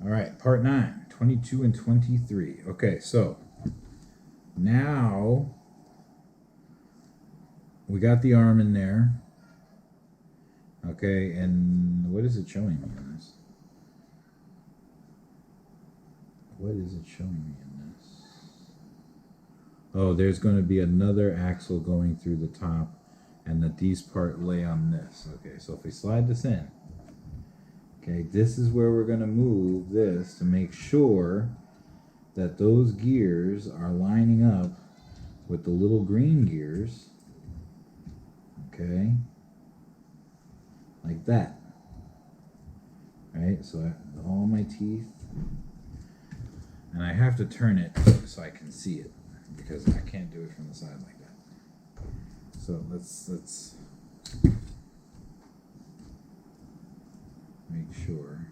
All right, part 9, 22 and 23. Okay, so now we got the arm in there. Okay, and what is it showing me in this? What is it showing me in this? Oh, there's going to be another axle going through the top, and that these part lay on this. Okay, so if we slide this in, okay, this is where we're going to move this to make sure that those gears are lining up with the little green gears. Okay, like that. Right, so all my teeth, and I have to turn it so I can see it because I can't do it from the side like that. So let's make sure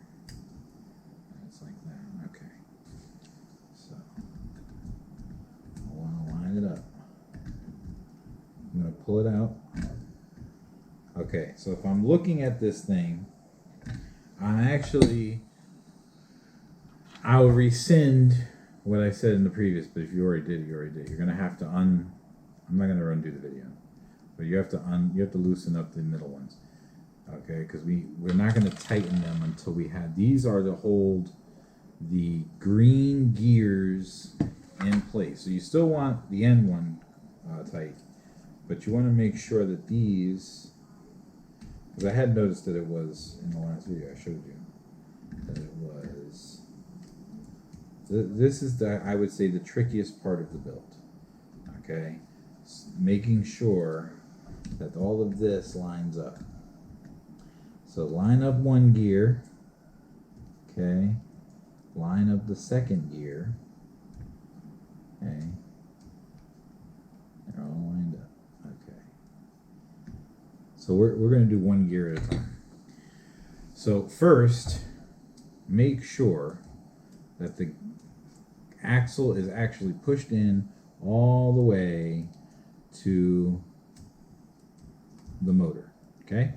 it's like that. Okay, so I want to line it up. I'm going to pull it out. Okay, so if I'm looking at this thing, I'll rescind what I said in the previous, but if you already did it, you already did. You're gonna have to I'm not gonna undo the video, but you have to loosen up the middle ones, okay? Because we're not gonna tighten them until we have, these are to hold the green gears in place. So you still want the end one tight, but you want to make sure that these, because I had noticed that it was in the last video I showed you that it was. This is I would say the trickiest part of the build. Okay, making sure that all of this lines up. So line up one gear. Okay, line up the second gear. Okay, they're all lined up. Okay, so we're going to do one gear at a time. So first, make sure that the axle is actually pushed in all the way to the motor. Okay,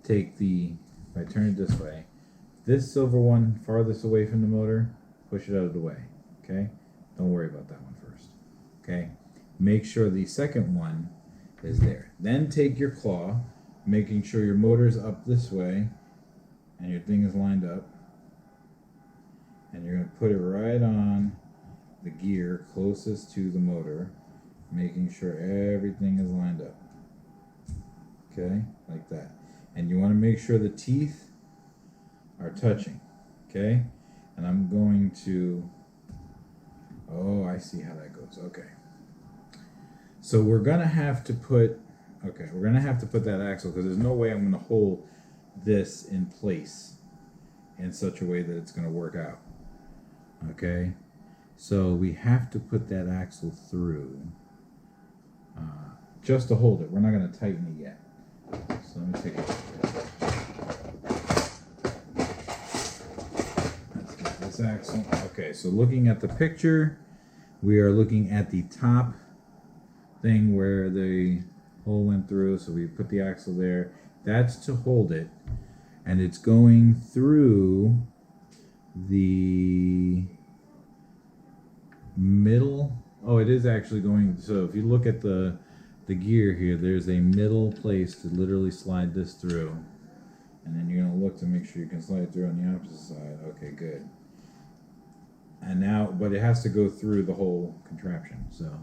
take if I turn it this way, this silver one farthest away from the motor, push it out of the way. Okay, don't worry about that one first. Okay, make sure the second one is there. Then take your claw, making sure your motor's up this way and your thing is lined up, and you're going to put it right on the gear closest to the motor, making sure everything is lined up. Okay, like that. And you want to make sure the teeth are touching. Okay, and I'm going to, oh, I see how that goes. Okay, so we're gonna have to put that axle, because there's no way I'm going to hold this in place in such a way that it's going to work out. Okay, so we have to put that axle through just to hold it. We're not going to tighten it yet. So let me take it. Let's get this axle. Okay, so looking at the picture, we are looking at the top thing where the hole went through. So we put the axle there. That's to hold it, and it's going through the middle. Oh, it is actually going. So if you look at the gear here, there's a middle place to literally slide this through, and then you're going to look to make sure you can slide it through on the opposite side. Okay, good. And now, but it has to go through the whole contraption. So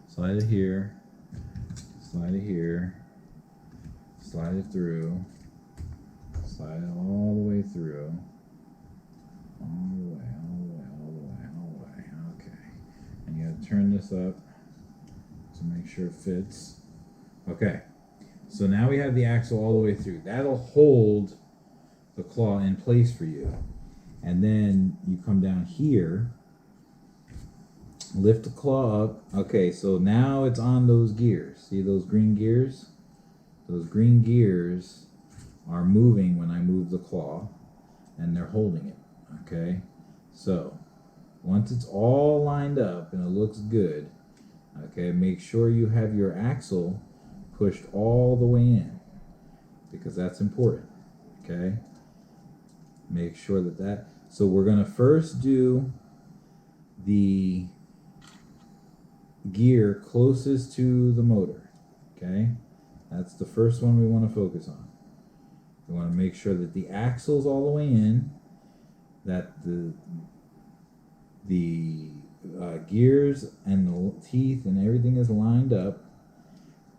slide it here, slide it here, slide it through, slide it all the way through, all the way, all the way, all the way, all the way. Okay, and you got to turn this up to make sure it fits. Okay, so now we have the axle all the way through. That'll hold the claw in place for you. And then you come down here, lift the claw up. Okay, so now it's on those gears. See those green gears? Those green gears are moving when I move the claw, and they're holding it. Okay, so once it's all lined up and it looks good, okay, make sure you have your axle pushed all the way in, because that's important. Okay, make sure that So we're going to first do the gear closest to the motor. Okay, that's the first one we want to focus on. We want to make sure that the axle's all the way in, that the gears and the teeth and everything is lined up.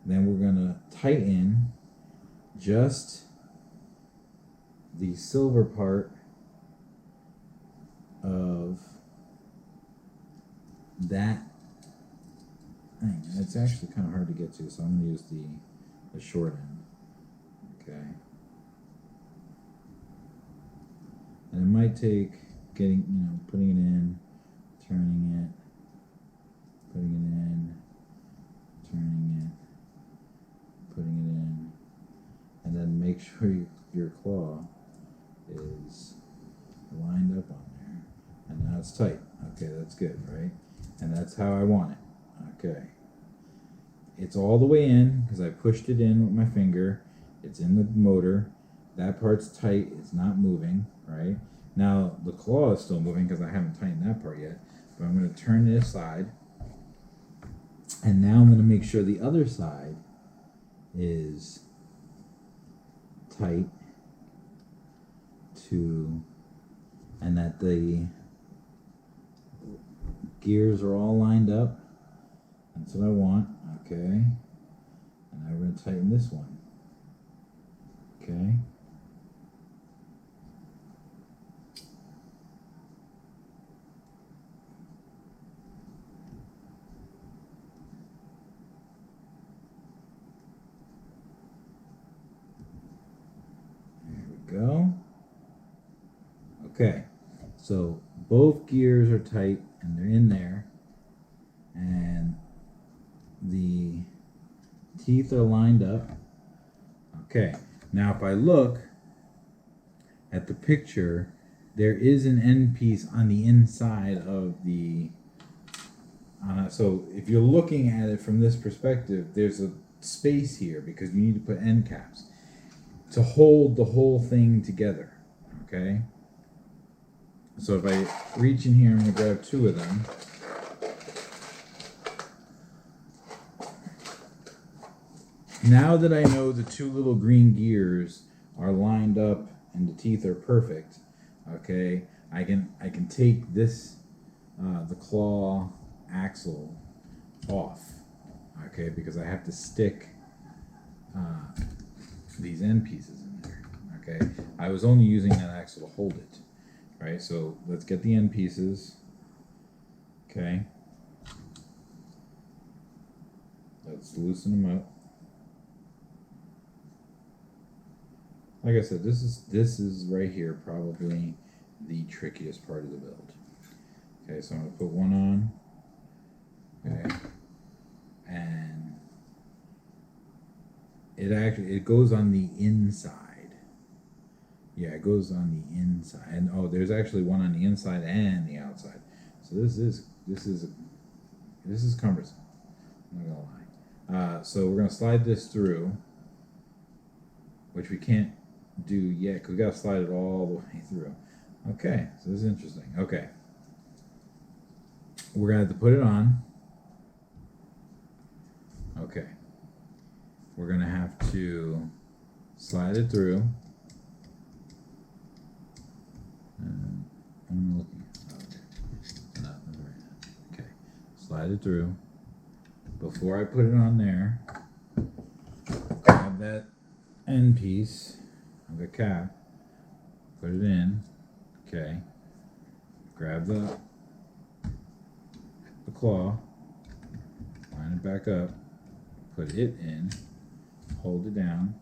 Then we're going to tighten just the silver part of that thing. It's actually kind of hard to get to, so I'm going to use the short end. Okay. And it might take getting, putting it in, turning it, putting it in, turning it, putting it in, and then make sure your claw is lined up on there. And now it's tight. Okay, that's good, right? And that's how I want it. Okay. It's all the way in because I pushed it in with my finger. It's in the motor. That part's tight. It's not moving, right? Now, the claw is still moving because I haven't tightened that part yet. But I'm going to turn this side. And now I'm going to make sure the other side is tight to, and that the gears are all lined up. That's what I want. Okay. And now we're going to tighten this one. Okay. Go. Okay, so both gears are tight and they're in there, and the teeth are lined up. Okay, now if I look at the picture, there is an end piece on the inside of the so if you're looking at it from this perspective, there's a space here because you need to put end caps to hold the whole thing together. Okay, so if I reach in here, I'm going to grab two of them. Now that I know the two little green gears are lined up and the teeth are perfect, okay, I can take this the claw axle off, okay, because I have to stick these end pieces in there. Okay, I was only using that axle to hold it, right? So let's get the end pieces. Okay, let's loosen them up. Like I said, this is right here probably the trickiest part of the build. Okay, so I'm gonna put one on. Okay, and it goes on the inside. Yeah, it goes on the inside. And oh, there's actually one on the inside and the outside. So this is cumbersome. I'm not gonna lie. So we're gonna slide this through, which we can't do yet because we gotta slide it all the way through. Okay, so this is interesting. Okay, we're gonna have to put it on. Okay. We're going to have to slide it through. I'm looking. Okay. No, okay. Slide it through. Before I put it on there, grab that end piece of the cap, put it in. Okay. Grab the claw, line it back up, put it in. Hold it down,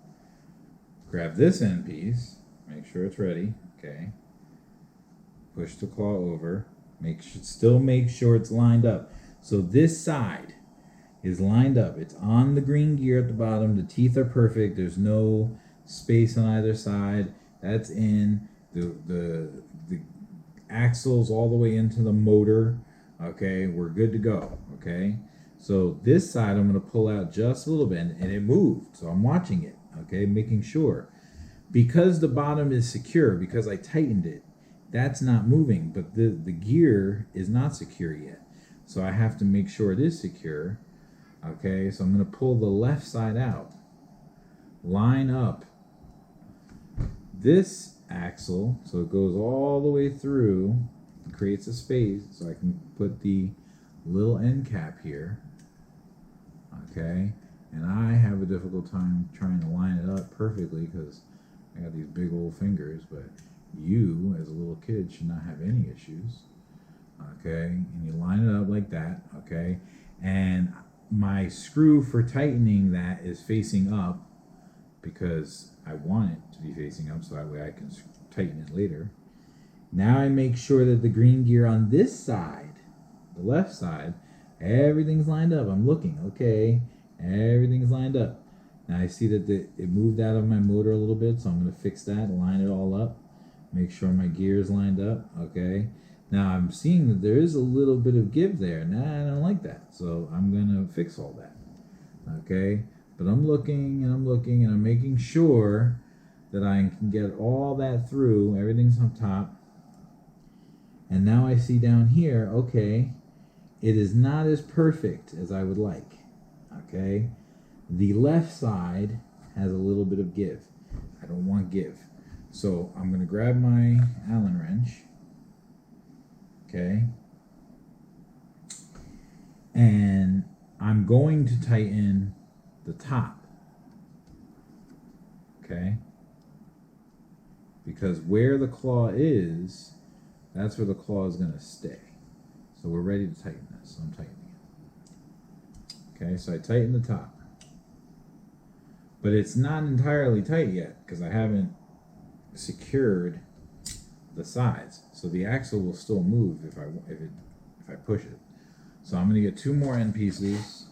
grab this end piece, make sure it's ready, okay, push the claw over, still make sure it's lined up. So this side is lined up, it's on the green gear at the bottom, the teeth are perfect, there's no space on either side, that's in, the axles all the way into the motor, okay, we're good to go, okay. So this side I'm going to pull out just a little bit, and it moved. So I'm watching it, okay, making sure. Because the bottom is secure, because I tightened it, that's not moving, but the gear is not secure yet. So I have to make sure it is secure. Okay, so I'm going to pull the left side out. Line up this axle so it goes all the way through and creates a space so I can put the little end cap here. Okay, and I have a difficult time trying to line it up perfectly because I got these big old fingers, but you as a little kid should not have any issues. Okay, and you line it up like that. Okay, and my screw for tightening that is facing up because I want it to be facing up so that way I can tighten it later. Now I make sure that the green gear on this side, the left side, everything's lined up. I'm looking, okay, everything's lined up. Now I see that it moved out of my motor a little bit, so I'm going to fix that, line it all up, make sure my gear is lined up, okay. Now I'm seeing that there is a little bit of give there. Nah, I don't like that, so I'm going to fix all that, okay. But I'm looking and I'm looking and I'm making sure that I can get all that through. Everything's on top. And now I see down here, okay, it is not as perfect as I would like, okay? The left side has a little bit of give. I don't want give. So I'm going to grab my Allen wrench, okay? And I'm going to tighten the top, okay? Because where the claw is, that's where the claw is going to stay. So we're ready to tighten this. So I'm tightening it. Okay, so I tighten the top. But it's not entirely tight yet because I haven't secured the sides. So the axle will still move if I push it. So I'm going to get 2 more end pieces.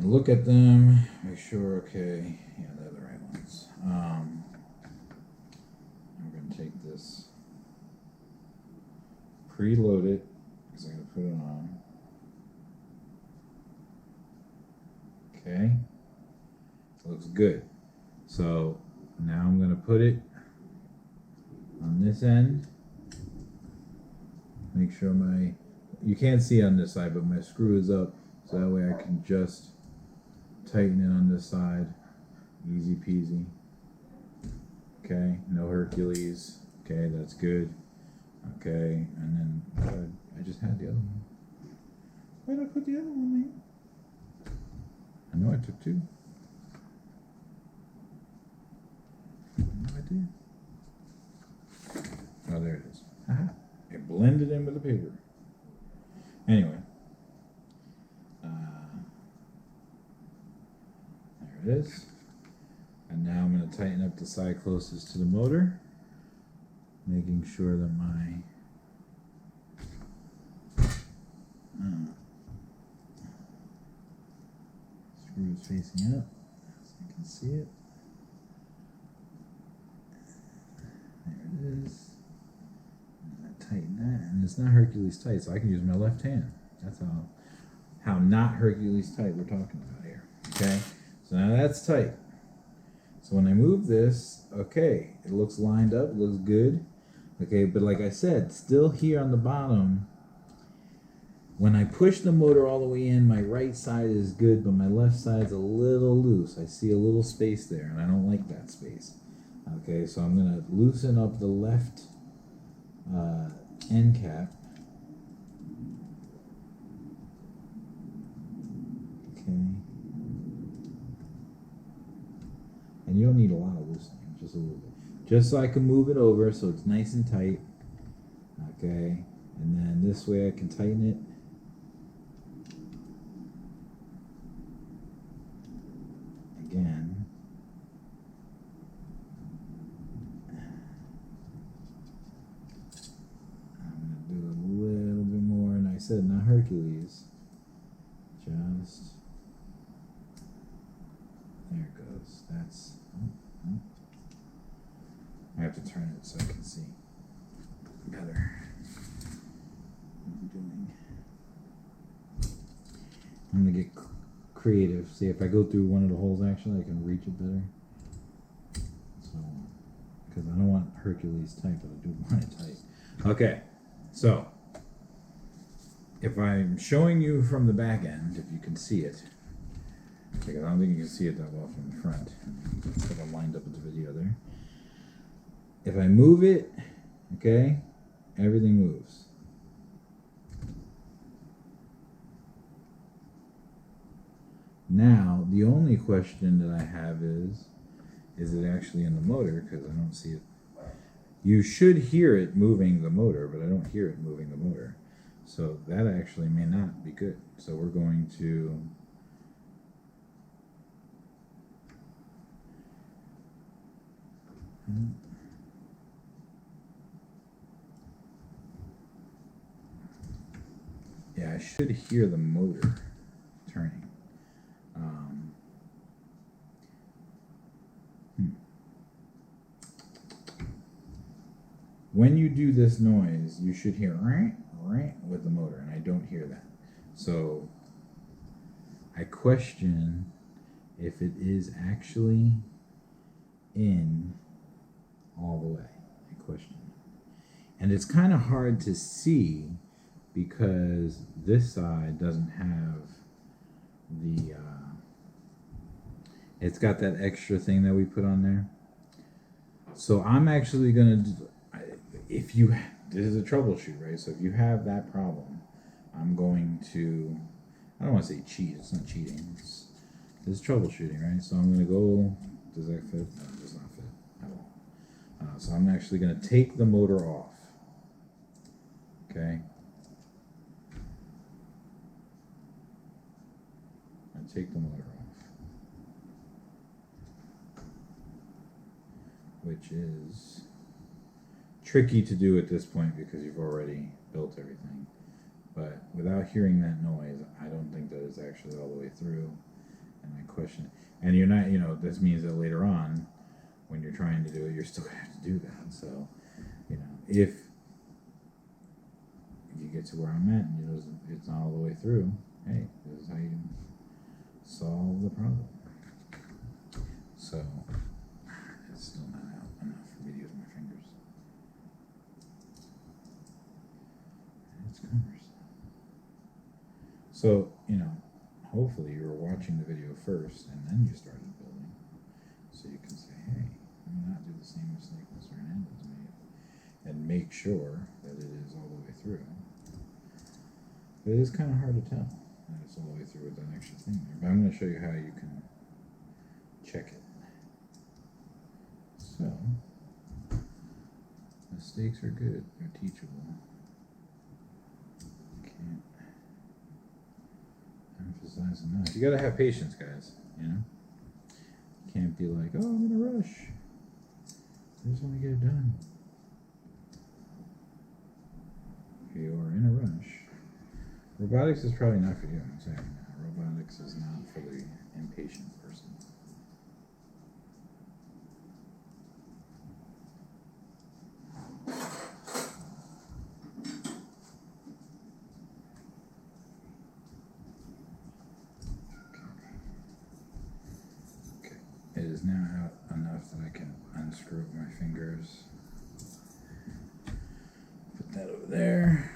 Look at them, make sure, okay, yeah, they're the right ones. I'm going to take this, preload it, because I'm going to put it on. Okay, looks good. So now I'm going to put it on this end. Make sure you can't see on this side, but my screw is up, so that way I can just tighten it on this side, easy peasy. Okay, no Hercules. Okay, that's good. Okay, and then I just had the other one. Where did I put the other one, man? I know I took 2. No idea. Oh, there it is. Aha. It blended in with the paper. Anyway. There it is. And now I'm going to tighten up the side closest to the motor, making sure that my screw is facing up so you can see it. There it is. And I tighten that, and it's not Hercules tight, so I can use my left hand. That's how not Hercules tight we're talking about here. Okay. So now that's tight. So when I move this, okay, it looks lined up, it looks good. Okay, but like I said, still here on the bottom, when I push the motor all the way in, my right side is good, but my left side's a little loose. I see a little space there, and I don't like that space. Okay, so I'm going to loosen up the left end cap. Okay. And you don't need a lot of loosening, just a little bit. Just so I can move it over so it's nice and tight. Okay, and then this way I can tighten it. Again. I'm going to do a little bit more, and I said not Hercules. Just... there it goes. That's... I have to turn it so I can see better. I'm gonna get creative. See if I go through one of the holes, actually, I can reach it better. So, because I don't want Hercules tight, but I do want it tight. Okay, so if I'm showing you from the back end, if you can see it, because I don't think you can see it that well from the front. Just put it lined up with the video there. If I move it, okay, everything moves. Now, the only question that I have is it actually in the motor? Because I don't see it. You should hear it moving the motor, but I don't hear it moving the motor. So that actually may not be good. So we're going to yeah, I should hear the motor turning. When you do this noise, you should hear right with the motor, and I don't hear that. So I question if it is actually in all the way. I question it. And it's kind of hard to see because this side doesn't have the it's got that extra thing that we put on there. So I'm actually gonna this is a troubleshoot, right? So if you have that problem, I'm going to, I don't want to say cheat, it's not cheating, it's troubleshooting, right? So I'm going to go, does that fit? No, it does not fit at all. So I'm actually going to take the motor off, okay? I take the motor off, which is tricky to do at this point because you've already built everything. But without hearing that noise, I don't think that it's actually all the way through. And I question it. And you're not, this means that later on, when you're trying to do it, you're still going to have to do that. So, if you get to where I'm at and it's not all the way through, hey, this is how you solve the problem. So, it's still not out enough for me to use my fingers. So, hopefully you were watching the video first and then you started building. So you can say, hey, let me not do the same mistake Mr. Hernandez made. And make sure that it is all the way through. But it is kind of hard to tell that it's all the way through with that extra thing there. But I'm going to show you how you can check it. So, mistakes are good. They're teachable. Emphasize enough. You gotta have patience, guys. You can't be like, oh, I'm in a rush. I just want to get it done. If you are in a rush, robotics is probably not for you. I'm saying robotics is not for the impatient person. It is now out enough that I can unscrew with my fingers. Put that over there.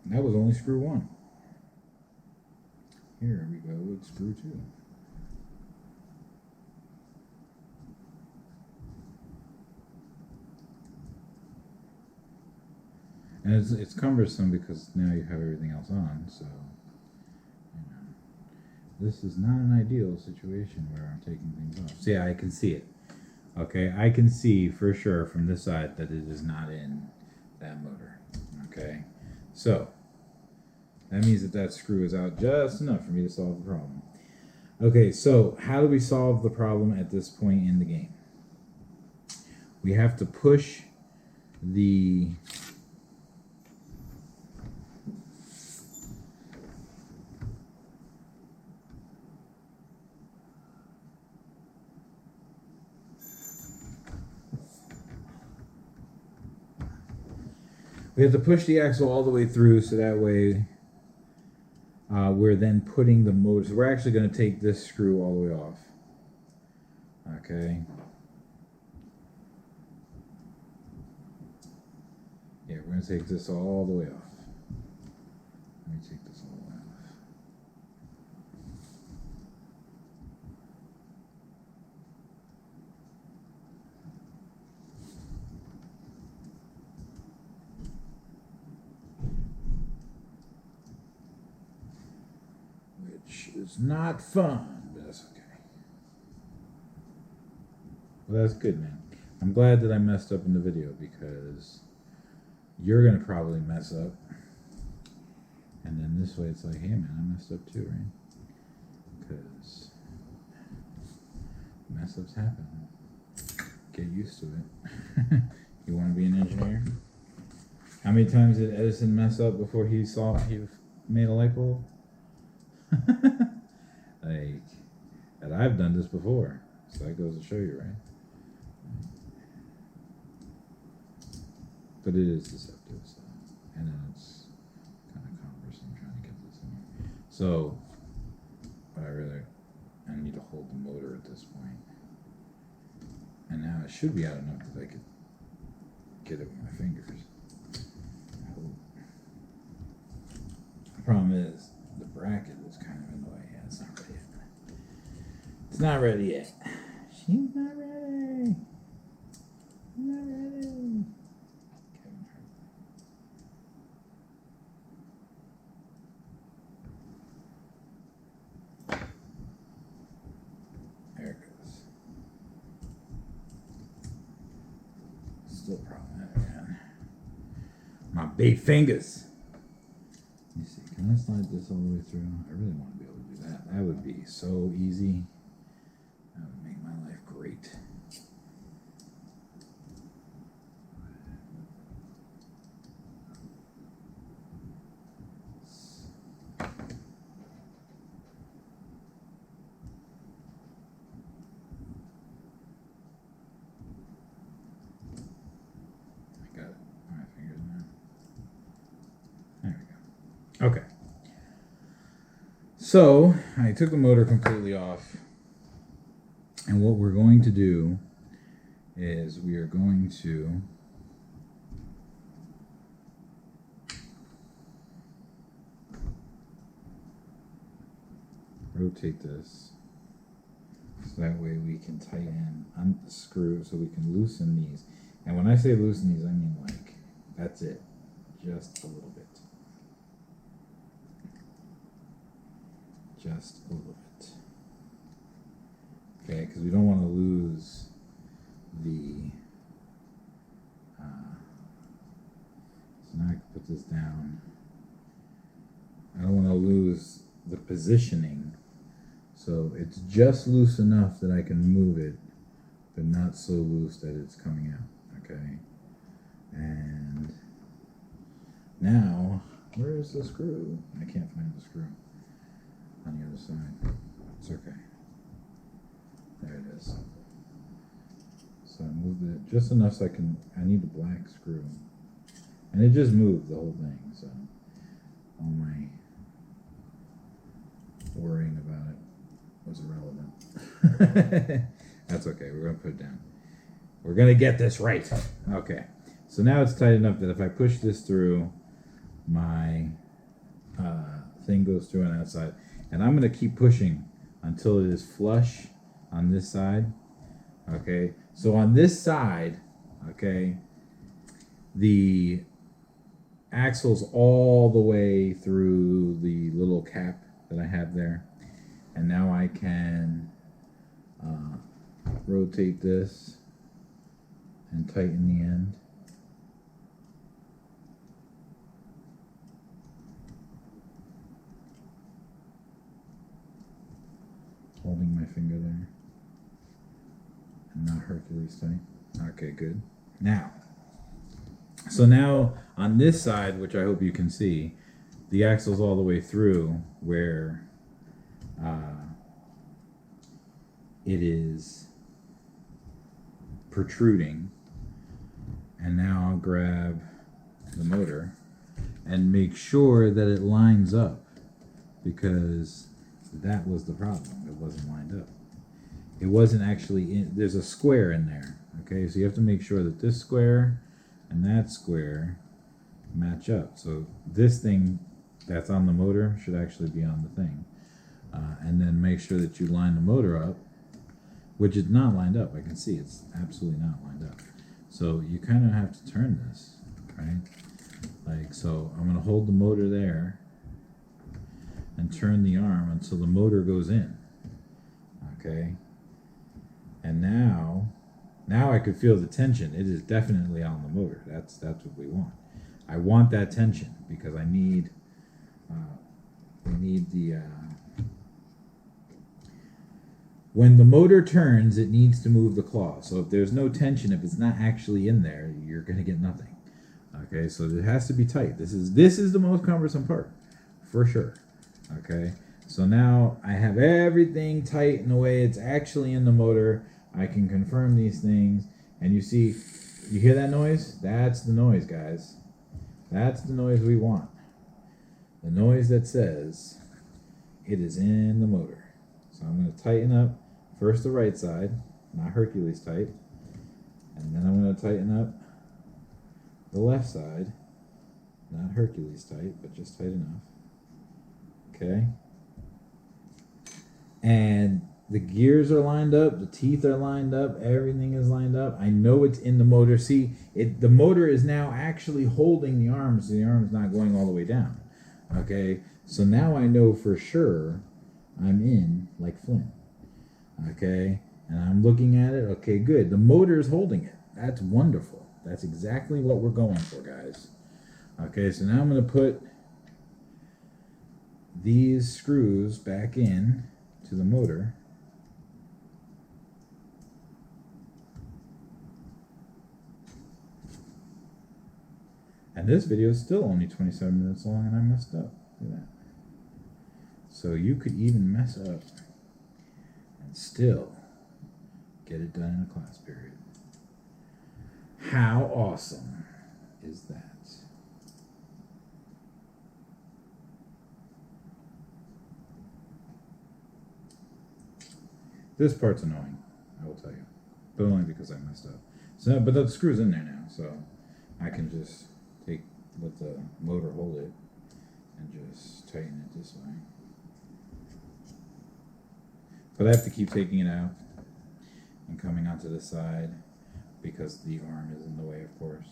That was only screw one. Here we go with screw two. And it's cumbersome because now you have everything else on, so this is not an ideal situation where I'm taking things off. So yeah, I can see it. Okay, I can see for sure from this side that it is not in that motor. Okay, so that means that screw is out just enough for me to solve the problem. Okay, so how do we solve the problem at this point in the game? We have to push the axle all the way through, so that way we're then putting the motor. So we're actually going to take this screw all the way off. Okay. Yeah, we're going to take this all the way off. Let me take this all the way off. Which is not fun, but that's okay. Well, that's good, man. I'm glad that I messed up in the video because you're going to probably mess up. And then this way it's like, hey, man, I messed up too, right? Because mess ups happen. Get used to it. You want to be an engineer? How many times did Edison mess up before he saw he made a light bulb? Like, and I've done this before, so that goes to show you, right? But it is deceptive, so, and then it's kind of cumbersome trying to get this in here. So, but I need to hold the motor at this point. And now it should be out enough that I could get it with my fingers. I hope. The problem is, the bracket is kind of in the way. Yeah, it's not ready yet. It's not ready yet. She's not ready. Not ready. There it goes. Still problematic, man. My big fingers. Let me see. Can I slide this all the way through? I really want to be able to do that. That would be so easy. That would make my life great. Okay, so I took the motor completely off, and what we're going to do is we are going to rotate this so that way we can tighten the screw so we can loosen these. And when I say loosen these, I mean like that's it, just a little bit. Just a little bit. Okay, because we don't want to lose the. So now I can put this down. I don't want to lose the positioning. So it's just loose enough that I can move it, but not so loose that it's coming out. Okay. And now, where is the screw? I can't find the screw. On the other side. It's okay. There it is. So I moved it just enough so I need the black screw. And it just moved the whole thing, so all my worrying about it was irrelevant. That's okay, we're gonna put it down. We're gonna get this right. Okay. So now it's tight enough that if I push this through, my thing goes through on that side. And I'm going to keep pushing until it is flush on this side. Okay, so on this side, okay, the axle's all the way through the little cap that I have there. And now I can rotate this and tighten the end. Holding my finger there and not Hercules tight. Okay, good. Now, so now on this side, which I hope you can see, the axle's all the way through where it is protruding. And now I'll grab the motor and make sure that it lines up, because that was the problem. It wasn't lined up. It wasn't actually in, there's a square in there. Okay, so you have to make sure that this square and that square match up. So this thing that's on the motor should actually be on the thing. And then make sure that you line the motor up, which is not lined up. I can see it's absolutely not lined up. So you kind of have to turn this, right? Like, so I'm gonna hold the motor there and turn the arm until the motor goes in, okay? And now I could feel the tension. It is definitely on the motor. That's what we want. I want that tension because I need, we need the, when the motor turns, it needs to move the claw. So if there's no tension, if it's not actually in there, you're gonna get nothing. Okay, so it has to be tight. This is the most cumbersome part, for sure. Okay, so now I have everything tight in the way it's actually in the motor. I can confirm these things, and you see, you hear that noise? That's the noise, guys. That's the noise we want. The noise that says it is in the motor. So I'm going to tighten up first the right side, not Hercules tight, and then I'm going to tighten up the left side, not Hercules tight, but just tight enough. Okay? And the gears are lined up, the teeth are lined up, everything is lined up. I know it's in the motor. See, the motor is now actually holding the arm, so the arm's not going all the way down. Okay? So now I know for sure I'm in like Flynn. Okay? And I'm looking at it. Okay, good. The motor is holding it. That's wonderful. That's exactly what we're going for, guys. Okay, so now I'm going to put these screws back in to the motor. And this video is still only 27 minutes long, and I messed up. Look at that. So you could even mess up and still get it done in a class period. How awesome is that? This part's annoying, I will tell you, but only because I messed up. So, but the screw's in there now, so I can just let the motor hold it and just tighten it this way. But I have to keep taking it out and coming onto the side because the arm is in the way, of course.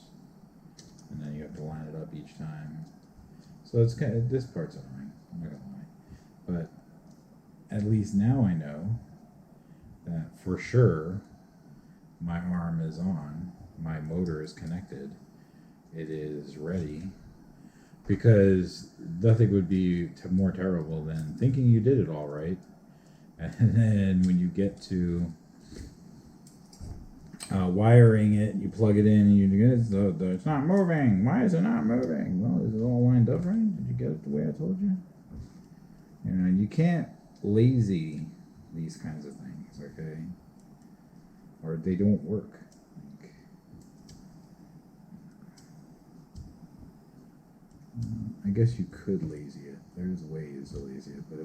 And then you have to line it up each time. So it's kind of, this part's annoying, I'm not gonna lie. But at least now I know that for sure my arm is on, my motor is connected, it is ready, because nothing would be more terrible than thinking you did it all right, and then when you get to wiring it, you plug it in, and it's not moving. Why is it not moving? Well, is it all lined up right? Did you get it the way I told you? You know, you can't lazy these kinds of things, okay? Or they don't work. I guess you could lazy it. There's ways to lazy it, but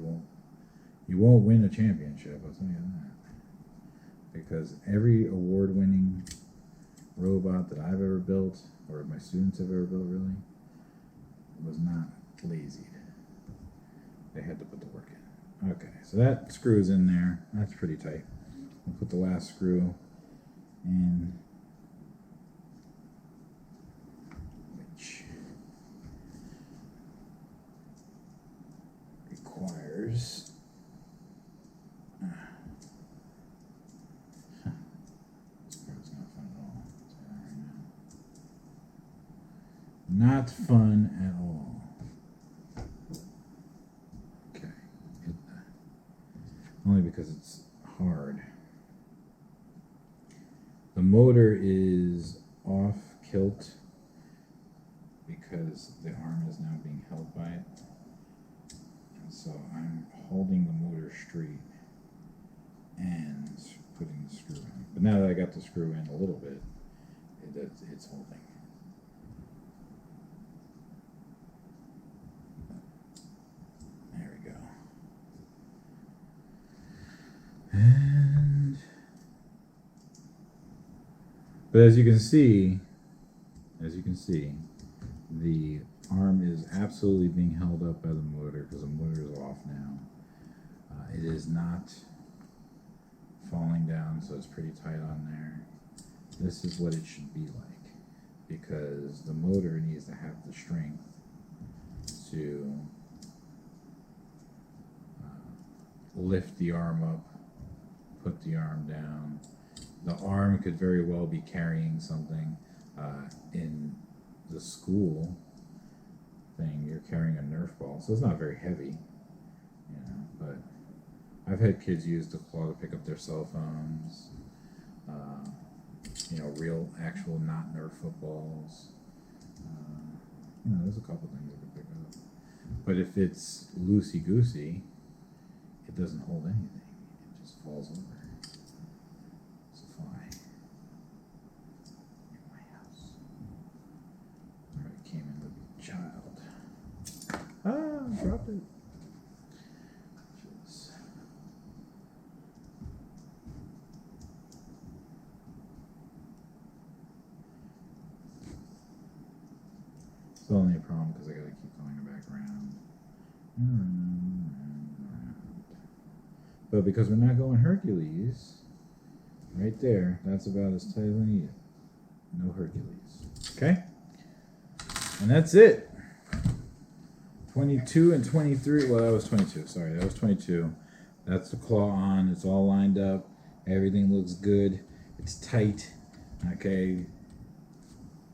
you won't win a championship, I'll tell you that. Because every award-winning robot that I've ever built, or my students have ever built really, was not lazied. They had to put the work in. Okay, so that screw is in there. That's pretty tight. We'll put the last screw in, which requires not fun at all. Okay. Only because it's hard. The motor is off kilt because the arm is now being held by it. And so I'm holding the motor straight and putting the screw in. But now that I got the screw in a little bit, it's holding. There we go. But as you can see, the arm is absolutely being held up by the motor because the motor is off now. It is not falling down, so it's pretty tight on there. This is what it should be like, because the motor needs to have the strength to lift the arm up, put the arm down. The arm could very well be carrying something. In the school thing, you're carrying a Nerf ball, so it's not very heavy, you know, but I've had kids use the claw to pick up their cell phones, you know, real, actual, not Nerf footballs. You know, there's a couple things I could pick up. But if it's loosey-goosey, it doesn't hold anything. It just falls over. It's a fly in my house. Or it came in with a child. Ah, dropped it. It's only a problem because I gotta keep going back around. But because we're not going Hercules, right there, that's about as tight as I need it. No Hercules. Okay? And that's it. 22 and 23. Well, that was 22. Sorry, that was 22. That's the claw on. It's all lined up. Everything looks good. It's tight. Okay?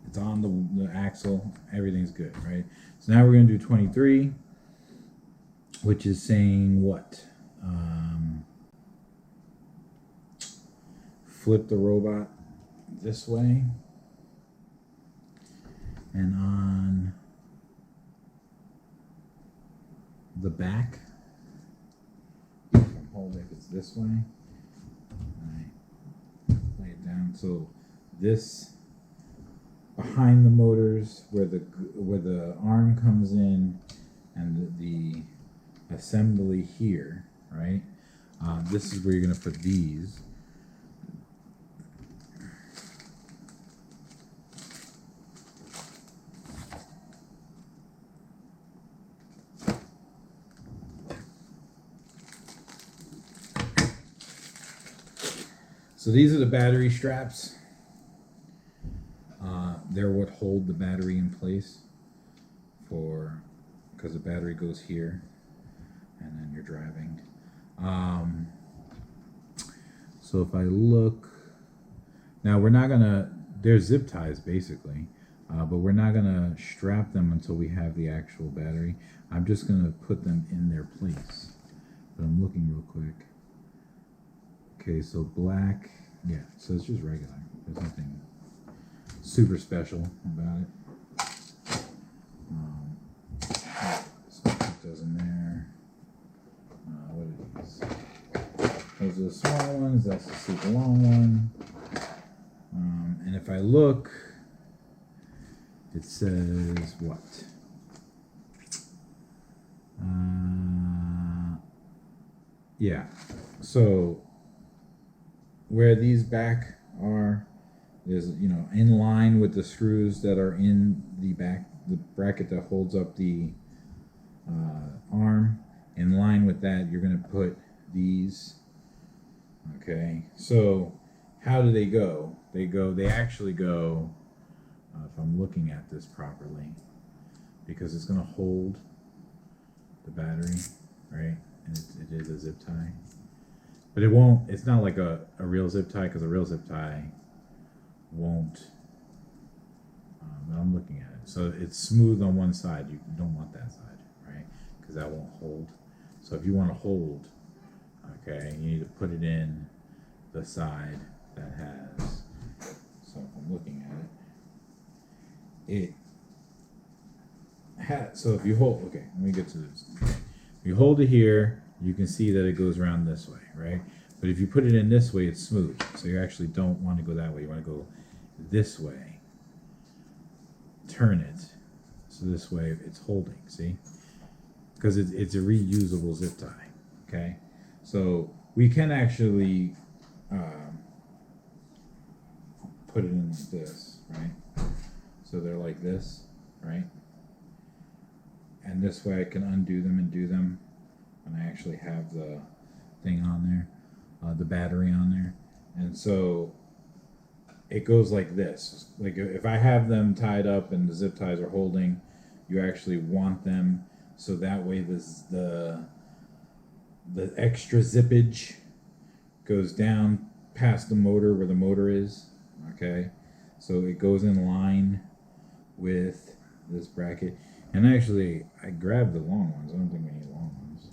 It's on the axle. Everything's good, right? So now we're going to do 23, which is saying what? Flip the robot this way. And on the back, if I'm holding, if it's this way, I lay it down. So this, behind the motors, where the arm comes in, and the assembly here, right? This is where you're going to put these. So these are the battery straps. They're what hold the battery in place, because the battery goes here, and then you're driving. So if I look, now we're not gonna, they're zip ties basically, but we're not gonna strap them until we have the actual battery. I'm just gonna put them in their place. But I'm looking real quick. Okay, so black, yeah, so it's just regular. There's nothing super special about it. So put those in there. What are these? Those are the small ones. That's the super long one. And if I look, it says what? Yeah. So where these back are is, you know, in line with the screws that are in the back, the bracket that holds up the arm. In line with that, you're going to put these. Okay, so how do they go? They actually go, if I'm looking at this properly, because it's going to hold the battery, right? And it is a zip tie. But it won't, it's not like a real zip tie, because a real zip tie won't, but I'm looking at it. So it's smooth on one side. You don't want that side, right? Because that won't hold. So if you want to hold, okay, you need to put it in the side that has, so if I'm looking at it, so if you hold, okay, let me get to this. If you hold it here, you can see that it goes around this way, right? But if you put it in this way, it's smooth. So you actually don't want to go that way. You want to go this way. Turn it. So this way it's holding, see? Because it's a reusable zip tie, okay? So we can actually put it in like this, right? So they're like this, right? And this way I can undo them and do them when I actually have the thing on there, the battery on there. And so it goes like this. Like if I have them tied up and the zip ties are holding, you actually want them so that way the extra zippage goes down past the motor where the motor is. Okay, so it goes in line with this bracket. And actually, I grabbed the long ones. I don't think we need long ones.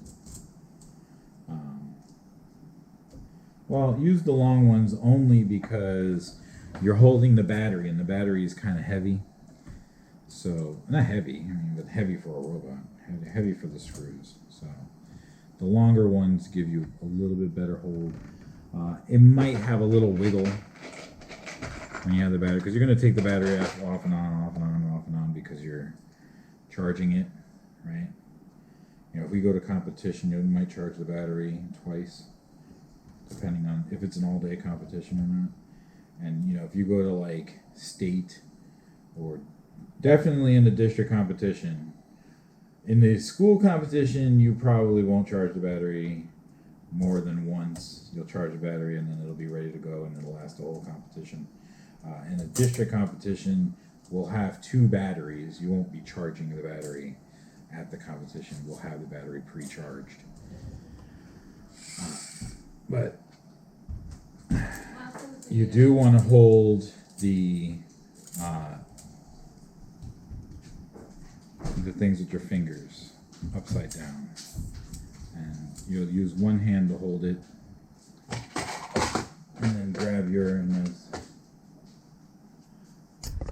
Well, use the long ones only because you're holding the battery, and the battery is kind of heavy. So, not heavy, I mean, but heavy for a robot. Heavy for the screws. So, the longer ones give you a little bit better hold. It might have a little wiggle when you have the battery, because you're going to take the battery off and on, off and on, and off and on, because you're charging it, right? You know, if we go to competition, you might charge the battery twice, depending on if it's an all-day competition or not. And, you know, if you go to, like, state or definitely in the district competition, in the school competition, you probably won't charge the battery more than once. You'll charge the battery and then it'll be ready to go and it'll last the whole competition. In a district competition, we'll have 2 batteries. You won't be charging the battery at the competition. We'll have the battery pre-charged. But you do want to hold the things with your fingers upside down. And you'll use one hand to hold it. And then grab your, and